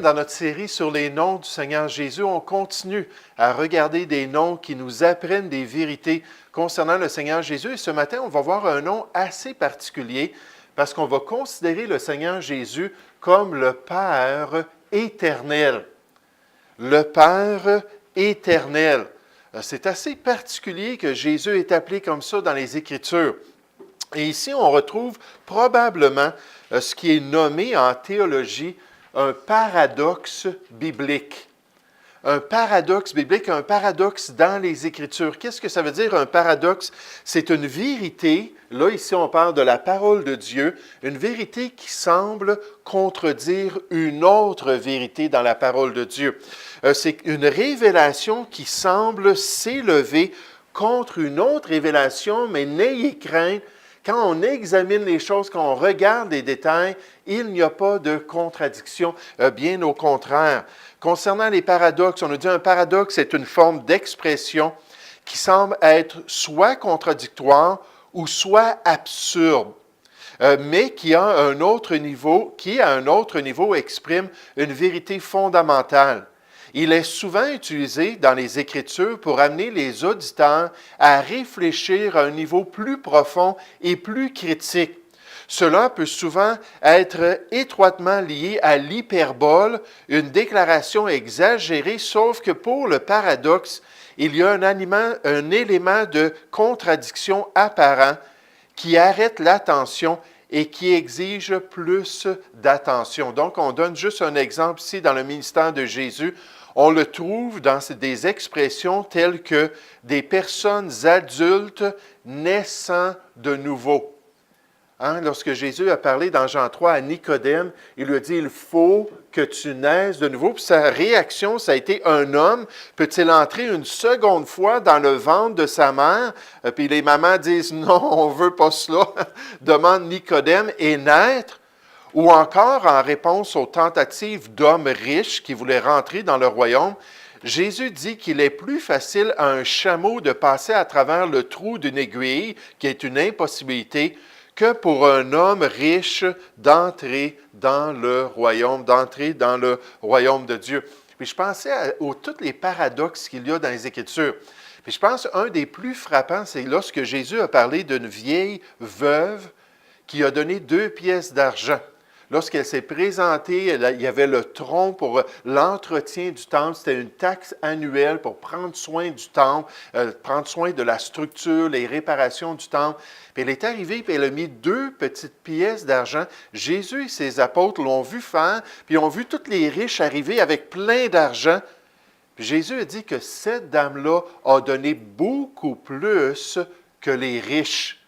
dans notre série sur les noms du Seigneur Jésus, on continue à regarder des noms qui nous apprennent des vérités concernant le Seigneur Jésus. Et ce matin, on va voir un nom assez particulier parce qu'on va considérer le Seigneur Jésus comme le Père éternel. Le Père éternel. C'est assez particulier que Jésus est appelé comme ça dans les Écritures. Et ici, on retrouve probablement ce qui est nommé en théologie un paradoxe biblique. Un paradoxe biblique, un paradoxe dans les Écritures. Qu'est-ce que ça veut dire, un paradoxe? C'est une vérité, là ici on parle de la parole de Dieu, une vérité qui semble contredire une autre vérité dans la parole de Dieu. C'est une révélation qui semble s'élever contre une autre révélation, mais n'ayez crainte. Quand on examine les choses, quand on regarde les détails, il n'y a pas de contradiction, bien au contraire. Concernant les paradoxes, on nous dit un paradoxe, c'est une forme d'expression qui semble être soit contradictoire ou soit absurde, mais qui à un autre niveau exprime une vérité fondamentale. Il est souvent utilisé dans les Écritures pour amener les auditeurs à réfléchir à un niveau plus profond et plus critique. Cela peut souvent être étroitement lié à l'hyperbole, une déclaration exagérée, sauf que pour le paradoxe, il y a un élément de contradiction apparent qui arrête l'attention et qui exige plus d'attention. Donc, on donne juste un exemple ici dans le ministère de Jésus. On le trouve dans des expressions telles que des personnes adultes naissant de nouveau. Lorsque Jésus a parlé dans Jean 3 à Nicodème, il lui a dit « Il faut que tu naisses de nouveau ». Puis sa réaction, ça a été « Un homme peut-il entrer une seconde fois dans le ventre de sa mère? » Puis les mamans disent « Non, on ne veut pas cela », demande Nicodème « Et naître ?» Ou encore, en réponse aux tentatives d'hommes riches qui voulaient rentrer dans le royaume, Jésus dit qu'il est plus facile à un chameau de passer à travers le trou d'une aiguille, qui est une impossibilité, que pour un homme riche d'entrer dans le royaume de Dieu. Puis je pensais à tous les paradoxes qu'il y a dans les Écritures. Puis je pense qu'un des plus frappants, c'est lorsque Jésus a parlé d'une vieille veuve qui a donné 2 pièces d'argent. Lorsqu'elle s'est présentée, il y avait le tronc pour l'entretien du temple. C'était une taxe annuelle pour prendre soin du temple, prendre soin de la structure, les réparations du temple. Puis elle est arrivée, puis elle a mis 2 petites pièces d'argent. Jésus et ses apôtres l'ont vu faire, puis ont vu tous les riches arriver avec plein d'argent. Puis Jésus a dit que cette dame-là a donné beaucoup plus que les riches.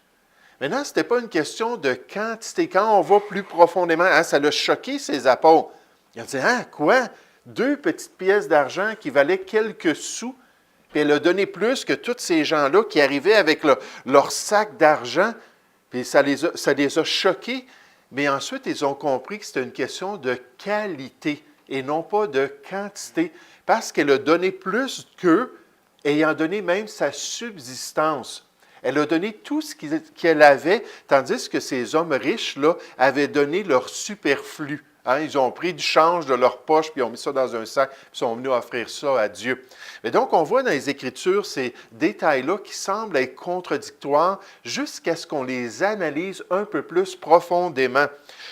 Maintenant, ce n'était pas une question de quantité. Quand on va plus profondément, ça l'a choqué ses apôtres. Ils ont dit, quoi? 2 petites pièces d'argent qui valaient quelques sous, puis elle a donné plus que tous ces gens-là qui arrivaient avec leur sac d'argent, puis ça les a choqués. Mais ensuite, ils ont compris que c'était une question de qualité et non pas de quantité, parce qu'elle a donné plus qu'eux, ayant donné même sa subsistance. Elle a donné tout ce qu'elle avait, tandis que ces hommes riches-là avaient donné leur superflu. Ils ont pris du change de leur poche, puis ils ont mis ça dans un sac, puis sont venus offrir ça à Dieu. Mais donc, on voit dans les Écritures ces détails-là qui semblent être contradictoires jusqu'à ce qu'on les analyse un peu plus profondément.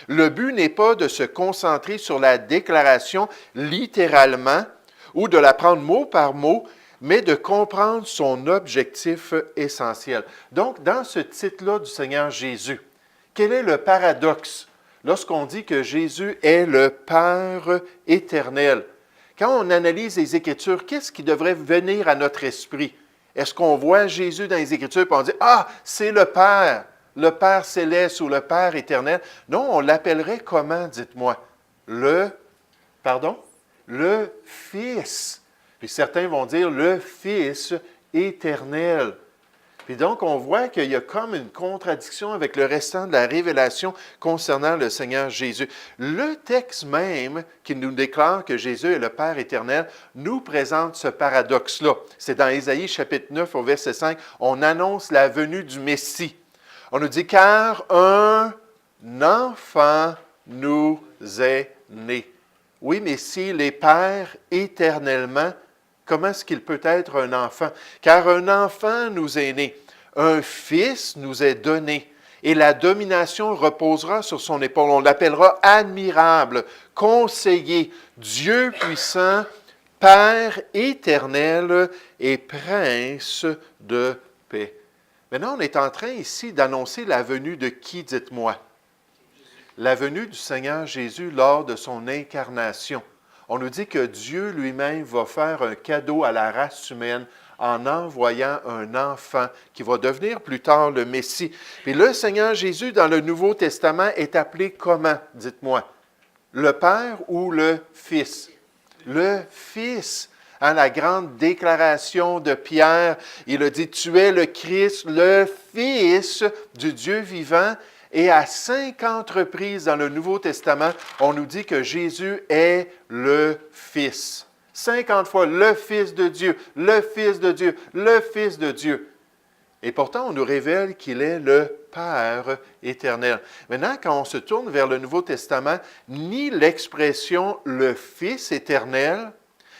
Le but n'est pas de se concentrer sur la déclaration littéralement ou de la prendre mot par mot, mais de comprendre son objectif essentiel. Donc, dans ce titre-là du Seigneur Jésus, quel est le paradoxe lorsqu'on dit que Jésus est le Père éternel? Quand on analyse les Écritures, qu'est-ce qui devrait venir à notre esprit? Est-ce qu'on voit Jésus dans les Écritures et on dit « c'est le Père céleste ou le Père éternel ». Non, on l'appellerait comment, dites-moi? Le Fils. Puis certains vont dire le Fils éternel. Puis donc, on voit qu'il y a comme une contradiction avec le restant de la révélation concernant le Seigneur Jésus. Le texte même qui nous déclare que Jésus est le Père éternel nous présente ce paradoxe-là. C'est dans Ésaïe chapitre 9 au verset 5, on annonce la venue du Messie. On nous dit « Car un enfant nous est né ». Oui, mais s'il est Père éternellement, comment est-ce qu'il peut être un enfant? Car un enfant nous est né, un fils nous est donné, et la domination reposera sur son épaule. On l'appellera admirable, conseiller, Dieu puissant, Père éternel et prince de paix. Maintenant, on est en train ici d'annoncer la venue de qui, dites-moi? La venue du Seigneur Jésus lors de son incarnation. On nous dit que Dieu lui-même va faire un cadeau à la race humaine en envoyant un enfant qui va devenir plus tard le Messie. Puis le Seigneur Jésus, dans le Nouveau Testament, est appelé comment, dites-moi? Le Père ou le Fils? Le Fils. Hein, la grande déclaration de Pierre, il a dit, tu es le Christ, le Fils du Dieu vivant. Et à 50 reprises dans le Nouveau Testament, on nous dit que Jésus est le Fils. 50 fois, le Fils de Dieu, le Fils de Dieu, le Fils de Dieu. Et pourtant, on nous révèle qu'il est le Père éternel. Maintenant, quand on se tourne vers le Nouveau Testament, ni l'expression le Fils éternel,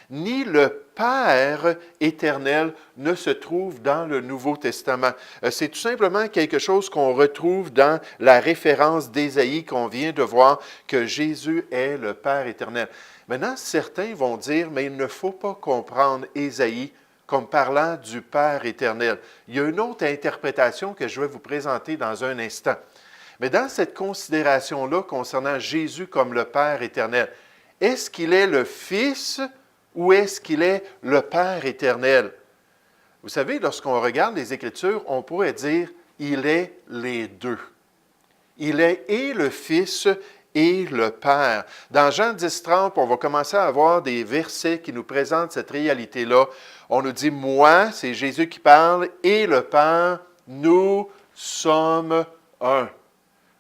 ni le Père éternel ne se trouve dans le Nouveau Testament. C'est tout simplement quelque chose qu'on retrouve dans la référence d'Ésaïe qu'on vient de voir, que Jésus est le Père éternel. Maintenant, certains vont dire, mais il ne faut pas comprendre Ésaïe comme parlant du Père éternel. Il y a une autre interprétation que je vais vous présenter dans un instant. Mais dans cette considération-là concernant Jésus comme le Père éternel, est-ce qu'il est le Fils ou est-ce qu'il est le Père éternel? Vous savez, lorsqu'on regarde les Écritures, on pourrait dire il est les deux. Il est et le Fils et le Père. Dans Jean 10,30, on va commencer à avoir des versets qui nous présentent cette réalité-là. On nous dit, moi, c'est Jésus qui parle, et le Père, nous sommes un.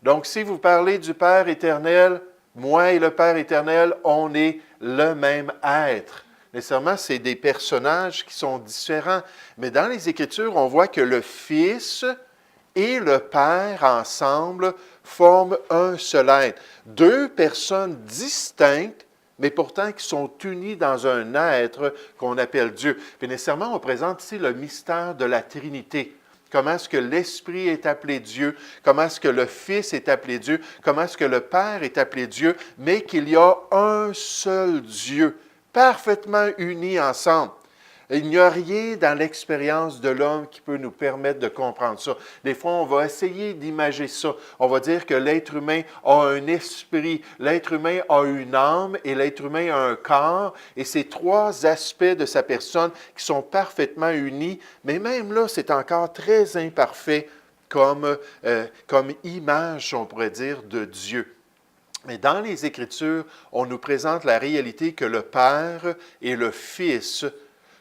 Donc, si vous parlez du Père éternel, moi et le Père éternel, on est le même être. Nécessairement, c'est des personnages qui sont différents. Mais dans les Écritures, on voit que le Fils et le Père ensemble forment un seul être. Deux personnes distinctes, mais pourtant qui sont unies dans un être qu'on appelle Dieu. Puis nécessairement, on présente ici le mystère de la Trinité. Comment est-ce que l'Esprit est appelé Dieu? Comment est-ce que le Fils est appelé Dieu? Comment est-ce que le Père est appelé Dieu? Mais qu'il y a un seul Dieu, parfaitement unis ensemble. Il n'y a rien dans l'expérience de l'homme qui peut nous permettre de comprendre ça. Des fois, on va essayer d'imager ça. On va dire que l'être humain a un esprit, l'être humain a une âme et l'être humain a un corps. Et ces trois aspects de sa personne qui sont parfaitement unis, mais même là, c'est encore très imparfait comme image, on pourrait dire, de Dieu. Mais dans les Écritures, on nous présente la réalité que le Père et le Fils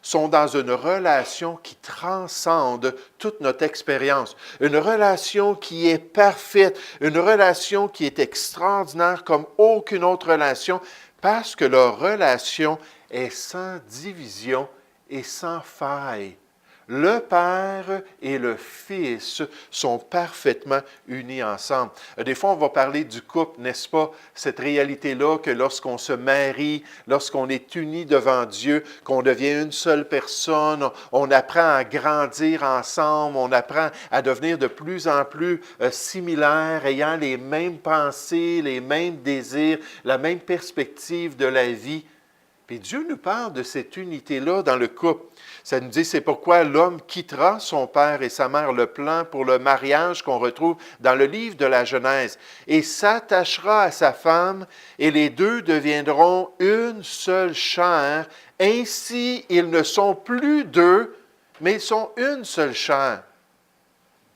sont dans une relation qui transcende toute notre expérience, une relation qui est parfaite, une relation qui est extraordinaire comme aucune autre relation, parce que leur relation est sans division et sans faille. Le Père et le Fils sont parfaitement unis ensemble. Des fois, on va parler du couple, n'est-ce pas? Cette réalité-là que lorsqu'on se marie, lorsqu'on est unis devant Dieu, qu'on devient une seule personne, on apprend à grandir ensemble, on apprend à devenir de plus en plus similaires, ayant les mêmes pensées, les mêmes désirs, la même perspective de la vie. Puis Dieu nous parle de cette unité-là dans le couple. Ça nous dit, c'est pourquoi l'homme quittera son père et sa mère, le plan pour le mariage qu'on retrouve dans le livre de la Genèse, et s'attachera à sa femme, et les deux deviendront une seule chair. Ainsi, ils ne sont plus deux, mais ils sont une seule chair.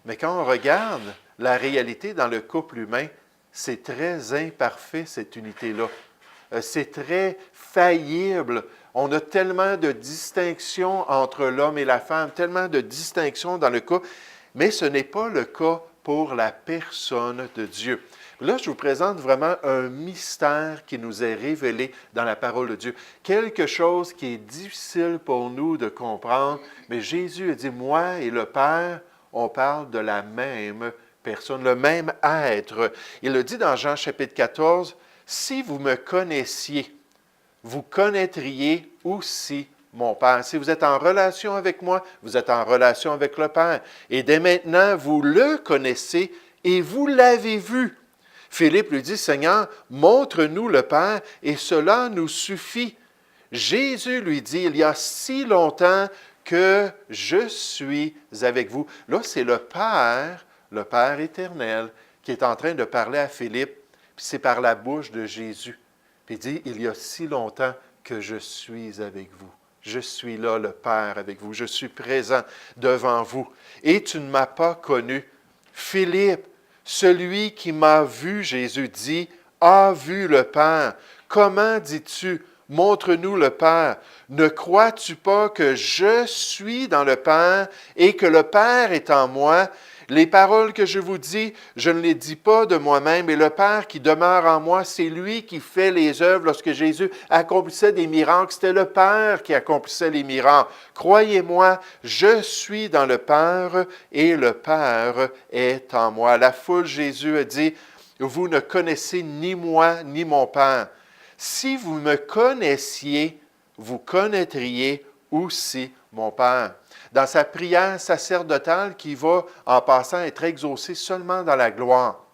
Mais quand on regarde la réalité dans le couple humain, c'est très imparfait, cette unité-là. C'est très faillible. On a tellement de distinctions entre l'homme et la femme, tellement de distinctions dans le couple, mais ce n'est pas le cas pour la personne de Dieu. Là, je vous présente vraiment un mystère qui nous est révélé dans la parole de Dieu. Quelque chose qui est difficile pour nous de comprendre, mais Jésus a dit, moi et le Père, on parle de la même personne, le même être. Il le dit dans Jean chapitre 14, « Si vous me connaissiez, vous connaîtriez aussi mon Père. Si vous êtes en relation avec moi, vous êtes en relation avec le Père. Et dès maintenant, vous le connaissez et vous l'avez vu. Philippe lui dit, Seigneur, montre-nous le Père et cela nous suffit. Jésus lui dit, il y a si longtemps que je suis avec vous. Là, c'est le Père éternel, qui est en train de parler à Philippe, puis c'est par la bouche de Jésus. Puis il dit, il y a si longtemps que je suis avec vous. Je suis là, le Père, avec vous. Je suis présent devant vous. Et tu ne m'as pas connu. Philippe, celui qui m'a vu, Jésus dit, a vu le Père. Comment dis-tu, montre-nous le Père? Ne crois-tu pas que je suis dans le Père et que le Père est en moi? Les paroles que je vous dis, je ne les dis pas de moi-même, et le Père qui demeure en moi, c'est lui qui fait les œuvres. Lorsque Jésus accomplissait des miracles, c'était le Père qui accomplissait les miracles. Croyez-moi, je suis dans le Père et le Père est en moi. La foule, Jésus a dit, vous ne connaissez ni moi ni mon Père. Si vous me connaissiez, vous connaîtriez aussi mon Père. Dans sa prière sacerdotale qui va, en passant, être exaucée seulement dans la gloire.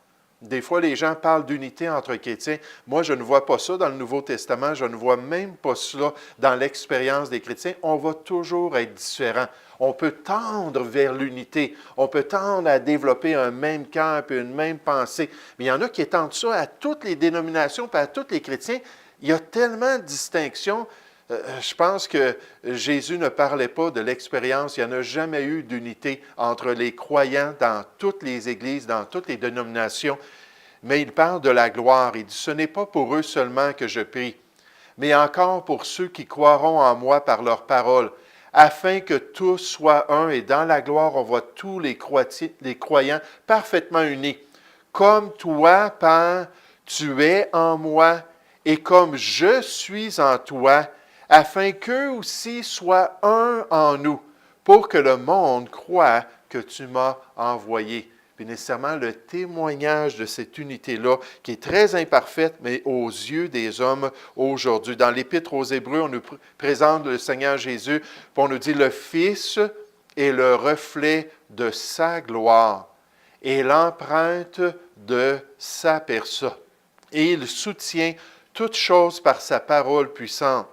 Des fois, les gens parlent d'unité entre chrétiens. Moi, je ne vois pas ça dans le Nouveau Testament. Je ne vois même pas cela dans l'expérience des chrétiens. On va toujours être différents. On peut tendre vers l'unité. On peut tendre à développer un même cœur et une même pensée. Mais il y en a qui étendent ça à toutes les dénominations et à tous les chrétiens. Il y a tellement de distinctions. Je pense que Jésus ne parlait pas de l'expérience. Il n'y en a jamais eu d'unité entre les croyants dans toutes les églises, dans toutes les dénominations. Mais il parle de la gloire. Il dit, ce n'est pas pour eux seulement que je prie, mais encore pour ceux qui croiront en moi par leur parole, afin que tous soient un. Et dans la gloire, on voit tous les croyants parfaitement unis. Comme toi, Père, tu es en moi, et comme je suis en toi, afin qu'eux aussi soient un en nous, pour que le monde croie que tu m'as envoyé. Puis nécessairement, le témoignage de cette unité-là, qui est très imparfaite, mais aux yeux des hommes aujourd'hui. Dans l'Épître aux Hébreux, on nous présente le Seigneur Jésus, puis on nous dit, le Fils est le reflet de sa gloire et l'empreinte de sa personne. Et il soutient toutes choses par sa parole puissante.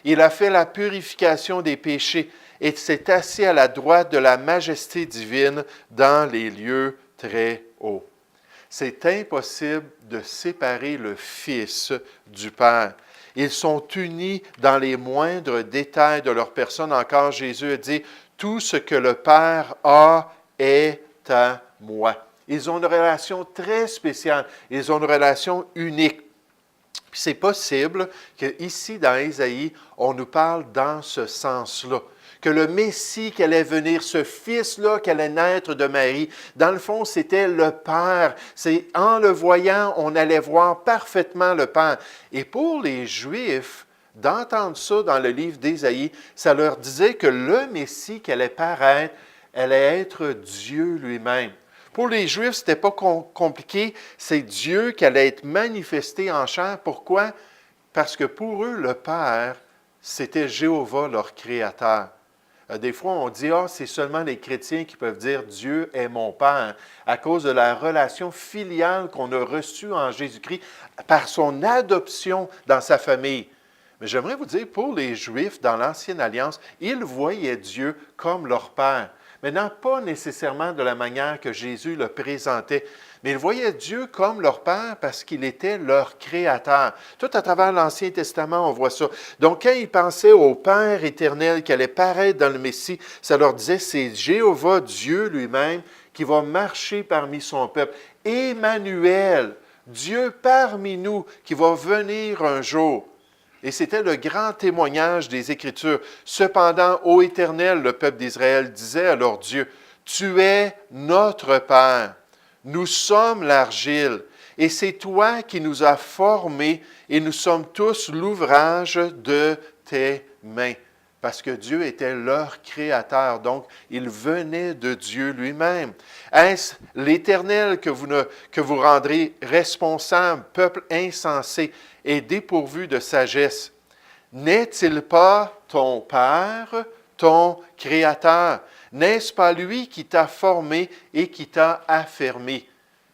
Il a fait la purification des péchés et s'est assis à la droite de la majesté divine dans les lieux très hauts. C'est impossible de séparer le Fils du Père. Ils sont unis dans les moindres détails de leur personne. Encore, Jésus a dit, « Tout ce que le Père a est à moi. » Ils ont une relation très spéciale. Ils ont une relation unique. Puis c'est possible qu'ici, dans Ésaïe, on nous parle dans ce sens-là. Que le Messie qui allait venir, ce Fils-là qui allait naître de Marie, dans le fond, c'était le Père. C'est en le voyant, on allait voir parfaitement le Père. Et pour les Juifs, d'entendre ça dans le livre d'Ésaïe, ça leur disait que le Messie qui allait paraître, allait être Dieu lui-même. Pour les Juifs, ce n'était pas compliqué. C'est Dieu qui allait être manifesté en chair. Pourquoi? Parce que pour eux, le Père, c'était Jéhovah, leur Créateur. Des fois, on dit, c'est seulement les chrétiens qui peuvent dire « Dieu est mon Père » à cause de la relation filiale qu'on a reçue en Jésus-Christ par son adoption dans sa famille. Mais j'aimerais vous dire, pour les Juifs, dans l'Ancienne Alliance, ils voyaient Dieu comme leur Père. Maintenant, pas nécessairement de la manière que Jésus le présentait, mais ils voyaient Dieu comme leur Père parce qu'il était leur Créateur. Tout à travers l'Ancien Testament, on voit ça. Donc, quand ils pensaient au Père éternel qui allait paraître dans le Messie, ça leur disait, c'est Jéhovah, Dieu lui-même, qui va marcher parmi son peuple. Emmanuel, Dieu parmi nous, qui va venir un jour. Et c'était le grand témoignage des Écritures. Cependant, ô Éternel, le peuple d'Israël disait à leur Dieu, « Tu es notre Père, nous sommes l'argile, et c'est toi qui nous as formés, et nous sommes tous l'ouvrage de tes mains. » Parce que Dieu était leur Créateur, donc il venait de Dieu lui-même. Est-ce l'Éternel que vous rendrez responsable, peuple insensé et dépourvu de sagesse? N'est-il pas ton Père, ton Créateur? N'est-ce pas lui qui t'a formé et qui t'a affermi?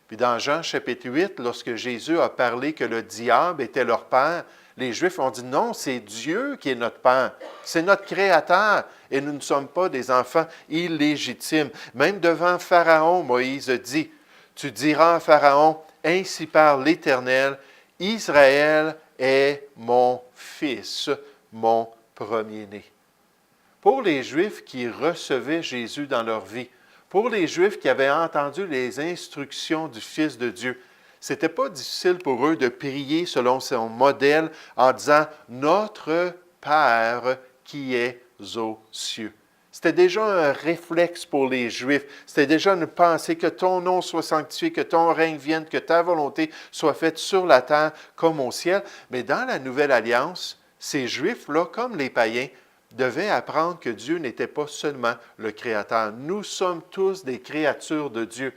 Puis dans Jean chapitre 8, lorsque Jésus a parlé que le diable était leur père, les Juifs ont dit non, c'est Dieu qui est notre Père, c'est notre Créateur, et nous ne sommes pas des enfants illégitimes. Même devant Pharaon, Moïse dit, tu diras à Pharaon, ainsi parle l'Éternel, Israël est mon fils, mon premier-né. Pour les Juifs qui recevaient Jésus dans leur vie, pour les Juifs qui avaient entendu les instructions du Fils de Dieu, ce n'était pas difficile pour eux de prier selon son modèle en disant « Notre Père qui est aux cieux ». C'était déjà un réflexe pour les Juifs. C'était déjà une pensée que ton nom soit sanctifié, que ton règne vienne, que ta volonté soit faite sur la terre comme au ciel. Mais dans la Nouvelle Alliance, ces Juifs-là, comme les païens, devaient apprendre que Dieu n'était pas seulement le Créateur. Nous sommes tous des créatures de Dieu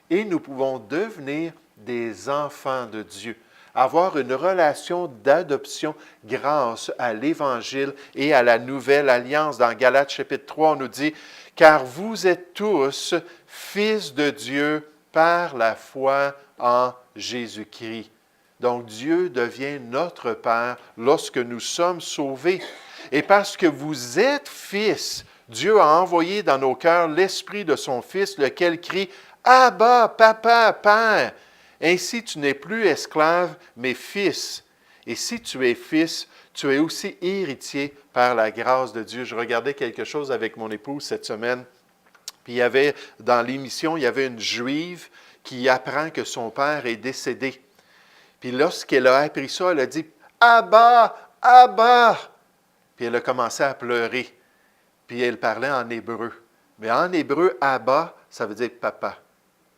et nous pouvons devenir des enfants de Dieu, avoir une relation d'adoption grâce à l'Évangile et à la Nouvelle Alliance. Dans Galates chapitre 3, on nous dit « Car vous êtes tous fils de Dieu par la foi en Jésus-Christ. » Donc Dieu devient notre Père lorsque nous sommes sauvés. Et parce que vous êtes fils, Dieu a envoyé dans nos cœurs l'Esprit de son Fils, lequel crie « Abba, Papa, Père ». Ainsi, tu n'es plus esclave, mais fils. Et si tu es fils, tu es aussi héritier par la grâce de Dieu. Je regardais quelque chose avec mon épouse cette semaine. Puis il y avait, dans l'émission, il y avait une Juive qui apprend que son père est décédé. Puis lorsqu'elle a appris ça, elle a dit « Abba, Abba ». Puis elle a commencé à pleurer. Puis elle parlait en hébreu. Mais en hébreu, Abba, ça veut dire papa.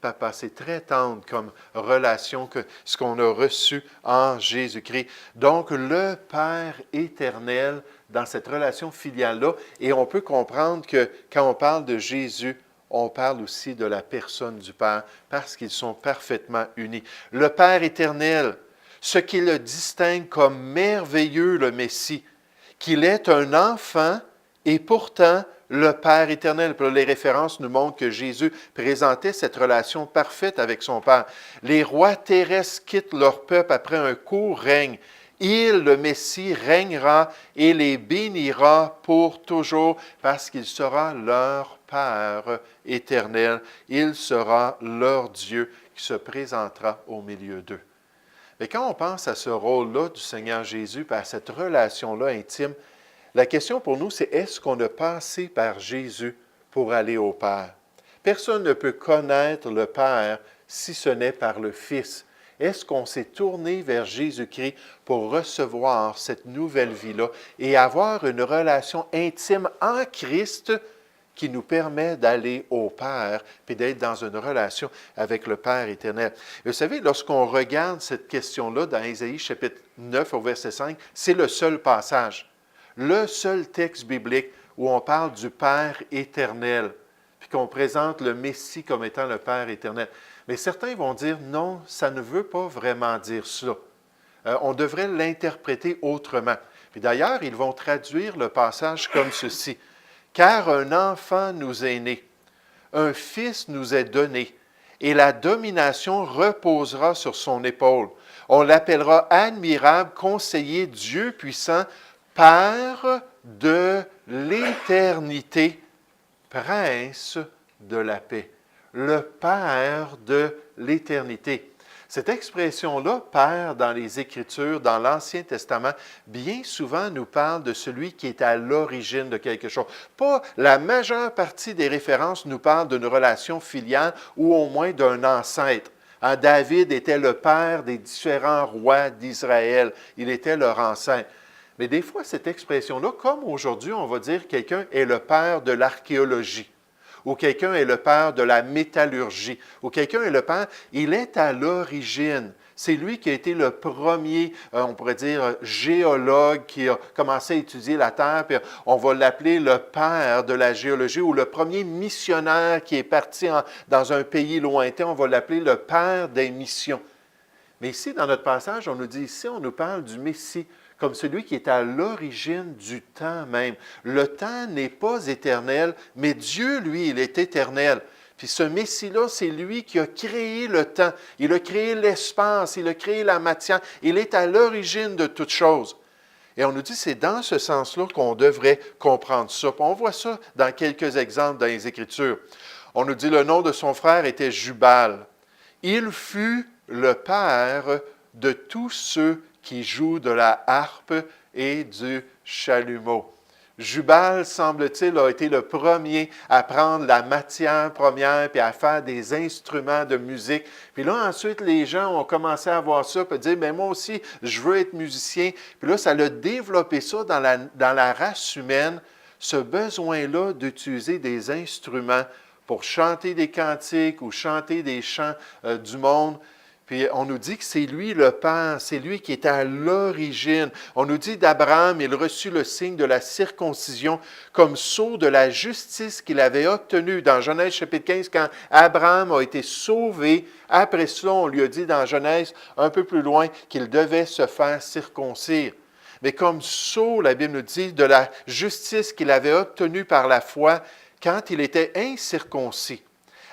Papa, c'est très tendre comme relation que ce qu'on a reçu en Jésus-Christ. Donc, le Père éternel dans cette relation filiale-là, et on peut comprendre que quand on parle de Jésus, on parle aussi de la personne du Père, parce qu'ils sont parfaitement unis. Le Père éternel, ce qui le distingue comme merveilleux, le Messie, qu'il est un enfant et pourtant le Père éternel. Puis là, les références nous montrent que Jésus présentait cette relation parfaite avec son Père. Les rois terrestres quittent leur peuple après un court règne. Il, le Messie, régnera et les bénira pour toujours parce qu'il sera leur Père éternel. Il sera leur Dieu qui se présentera au milieu d'eux. Mais quand on pense à ce rôle-là du Seigneur Jésus, et à cette relation-là intime, la question pour nous, c'est est-ce qu'on a passé par Jésus pour aller au Père? Personne ne peut connaître le Père si ce n'est par le Fils. Est-ce qu'on s'est tourné vers Jésus-Christ pour recevoir cette nouvelle vie-là et avoir une relation intime en Christ qui nous permet d'aller au Père puis d'être dans une relation avec le Père éternel? Et vous savez, lorsqu'on regarde cette question-là dans Ésaïe chapitre 9 au verset 5, c'est le seul passage. Le seul texte biblique où on parle du Père éternel, puis qu'on présente le Messie comme étant le Père éternel. Mais certains vont dire, non, ça ne veut pas vraiment dire ça. On devrait l'interpréter autrement. Puis d'ailleurs, ils vont traduire le passage comme ceci. « Car un enfant nous est né, un fils nous est donné, et la domination reposera sur son épaule. On l'appellera admirable, conseiller, Dieu puissant, Père de l'éternité, Prince de la paix. » Le Père de l'éternité. Cette expression-là, Père, dans les Écritures, dans l'Ancien Testament, bien souvent nous parle de celui qui est à l'origine de quelque chose. Pas la majeure partie des références nous parlent d'une relation filiale ou au moins d'un ancêtre. David était le père des différents rois d'Israël. Il était leur ancêtre. Mais des fois, cette expression-là, comme aujourd'hui, on va dire quelqu'un est le père de l'archéologie, ou quelqu'un est le père de la métallurgie, ou quelqu'un est le père, il est à l'origine. C'est lui qui a été le premier, on pourrait dire, géologue qui a commencé à étudier la Terre, puis on va l'appeler le père de la géologie, ou le premier missionnaire qui est parti dans un pays lointain, on va l'appeler le père des missions. Mais ici, dans notre passage, on nous dit ici, on nous parle du Messie, comme celui qui est à l'origine du temps même. Le temps n'est pas éternel, mais Dieu, lui, il est éternel. Puis ce Messie-là, c'est lui qui a créé le temps. Il a créé l'espace, il a créé la matière. Il est à l'origine de toutes choses. Et on nous dit que c'est dans ce sens-là qu'on devrait comprendre ça. Puis on voit ça dans quelques exemples dans les Écritures. On nous dit le nom de son frère était Jubal. Il fut le père de tous ceux qui jouent de la harpe et du chalumeau. Jubal, semble-t-il, a été le premier à prendre la matière première puis à faire des instruments de musique. Puis là, ensuite, les gens ont commencé à voir ça et dire, mais moi aussi, je veux être musicien. Puis là, ça a développé ça dans la race humaine, ce besoin-là d'utiliser des instruments pour chanter des cantiques ou chanter des chants du monde. Puis on nous dit que c'est lui le Père, c'est lui qui est à l'origine. On nous dit d'Abraham, il reçut le signe de la circoncision comme sceau de la justice qu'il avait obtenue. Dans Genèse chapitre 15, quand Abraham a été sauvé, après cela, on lui a dit dans Genèse, un peu plus loin, qu'il devait se faire circoncire. Mais comme sceau, la Bible nous dit, de la justice qu'il avait obtenue par la foi quand il était incirconcis,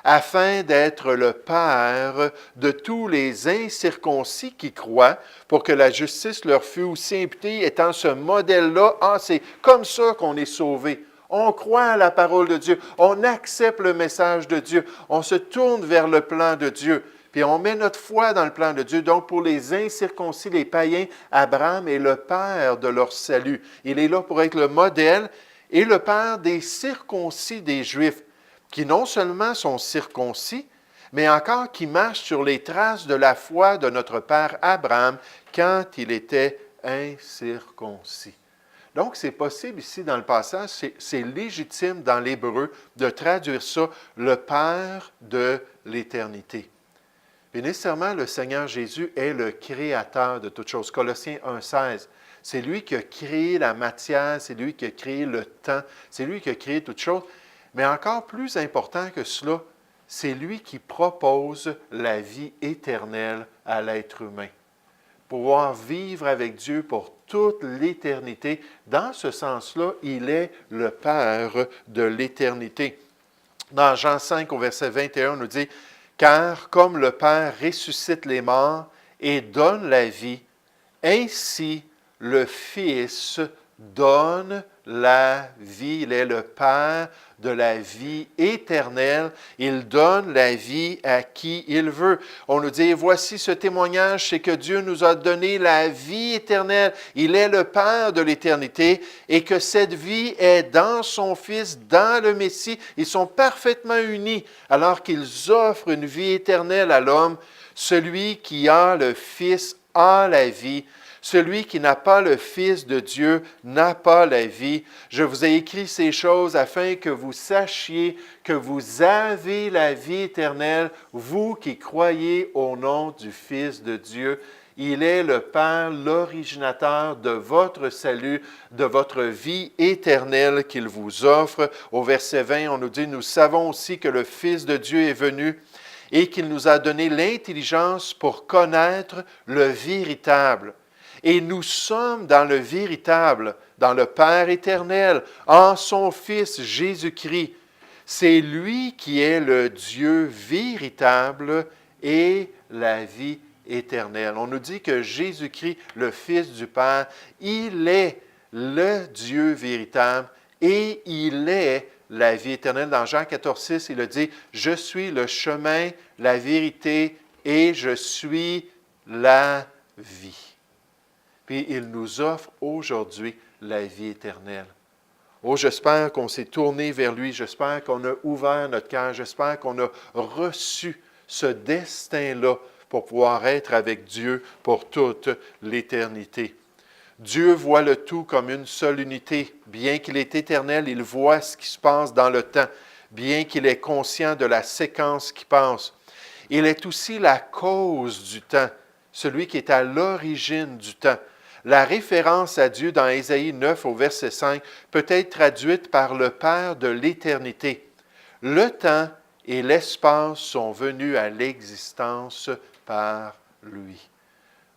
afin d'être le père de tous les incirconcis qui croient, pour que la justice leur fût aussi imputée, étant ce modèle-là. Ah, c'est comme ça qu'on est sauvé. On croit à la parole de Dieu, on accepte le message de Dieu, on se tourne vers le plan de Dieu, puis on met notre foi dans le plan de Dieu. Donc, pour les incirconcis, les païens, Abraham est le père de leur salut. Il est là pour être le modèle et le père des circoncis des Juifs, qui non seulement sont circoncis, mais encore qui marchent sur les traces de la foi de notre père Abraham quand il était incirconcis. Donc, c'est possible ici dans le passage, c'est légitime dans l'hébreu de traduire ça, le Père de l'éternité. Et nécessairement, le Seigneur Jésus est le créateur de toutes choses. Colossiens 1,16. C'est lui qui a créé la matière, c'est lui qui a créé le temps, c'est lui qui a créé toutes choses. Mais encore plus important que cela, c'est lui qui propose la vie éternelle à l'être humain. Pouvoir vivre avec Dieu pour toute l'éternité. Dans ce sens-là, il est le Père de l'éternité. Dans Jean 5, au verset 21, on nous dit, « Car comme le Père ressuscite les morts et donne la vie, ainsi le Fils donne la vie. » Il est le Père de la vie éternelle. Il donne la vie à qui il veut. On nous dit, voici ce témoignage, c'est que Dieu nous a donné la vie éternelle. Il est le Père de l'éternité et que cette vie est dans son Fils, dans le Messie. Ils sont parfaitement unis alors qu'ils offrent une vie éternelle à l'homme. Celui qui a le Fils a la vie. Celui qui n'a pas le Fils de Dieu n'a pas la vie. Je vous ai écrit ces choses afin que vous sachiez que vous avez la vie éternelle, vous qui croyez au nom du Fils de Dieu. Il est le Père, l'originateur de votre salut, de votre vie éternelle qu'il vous offre. Au verset 20, on nous dit, « Nous savons aussi que le Fils de Dieu est venu et qu'il nous a donné l'intelligence pour connaître le véritable. » Et nous sommes dans le véritable, dans le Père éternel, en son Fils Jésus-Christ. C'est lui qui est le Dieu véritable et la vie éternelle. On nous dit que Jésus-Christ, le Fils du Père, il est le Dieu véritable et il est la vie éternelle. Dans Jean 14,6, il a dit, « Je suis le chemin, la vérité et je suis la vie. » Puis il nous offre aujourd'hui la vie éternelle. Oh, j'espère qu'on s'est tourné vers lui, j'espère qu'on a ouvert notre cœur, j'espère qu'on a reçu ce destin-là pour pouvoir être avec Dieu pour toute l'éternité. Dieu voit le tout comme une seule unité. Bien qu'il est éternel, il voit ce qui se passe dans le temps, bien qu'il est conscient de la séquence qui passe. Il est aussi la cause du temps, celui qui est à l'origine du temps. La référence à Dieu dans Ésaïe 9 au verset 5 peut être traduite par le Père de l'éternité. Le temps et l'espace sont venus à l'existence par lui.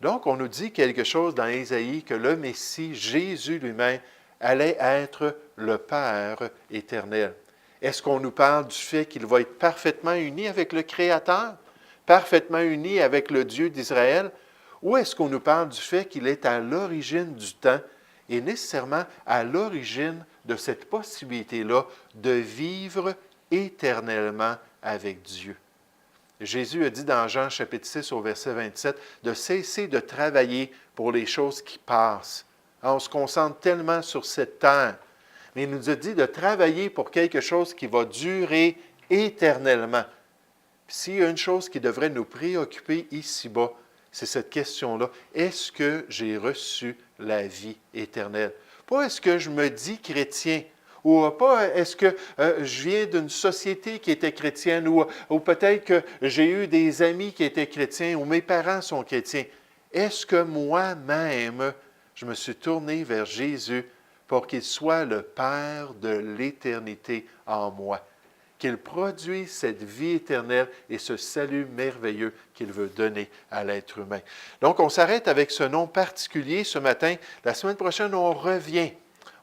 Donc, on nous dit quelque chose dans Ésaïe que le Messie, Jésus lui-même, allait être le Père éternel. Est-ce qu'on nous parle du fait qu'il va être parfaitement uni avec le Créateur, parfaitement uni avec le Dieu d'Israël, ou est-ce qu'on nous parle du fait qu'il est à l'origine du temps et nécessairement à l'origine de cette possibilité-là de vivre éternellement avec Dieu? Jésus a dit dans Jean chapitre 6 au verset 27 de cesser de travailler pour les choses qui passent. On se concentre tellement sur cette terre, mais il nous a dit de travailler pour quelque chose qui va durer éternellement. Puis s'il y a une chose qui devrait nous préoccuper ici-bas, c'est cette question-là. Est-ce que j'ai reçu la vie éternelle? Pas est-ce que je me dis chrétien, ou pas est-ce que je viens d'une société qui était chrétienne, ou peut-être que j'ai eu des amis qui étaient chrétiens, ou mes parents sont chrétiens. Est-ce que moi-même, je me suis tourné vers Jésus pour qu'il soit le Père de l'éternité en moi, qu'il produise cette vie éternelle et ce salut merveilleux qu'il veut donner à l'être humain. Donc, on s'arrête avec ce nom particulier ce matin. La semaine prochaine, on revient.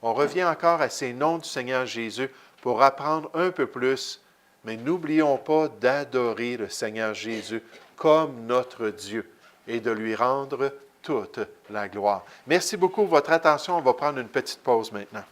On revient encore à ces noms du Seigneur Jésus pour apprendre un peu plus, mais n'oublions pas d'adorer le Seigneur Jésus comme notre Dieu et de lui rendre toute la gloire. Merci beaucoup de votre attention. On va prendre une petite pause maintenant.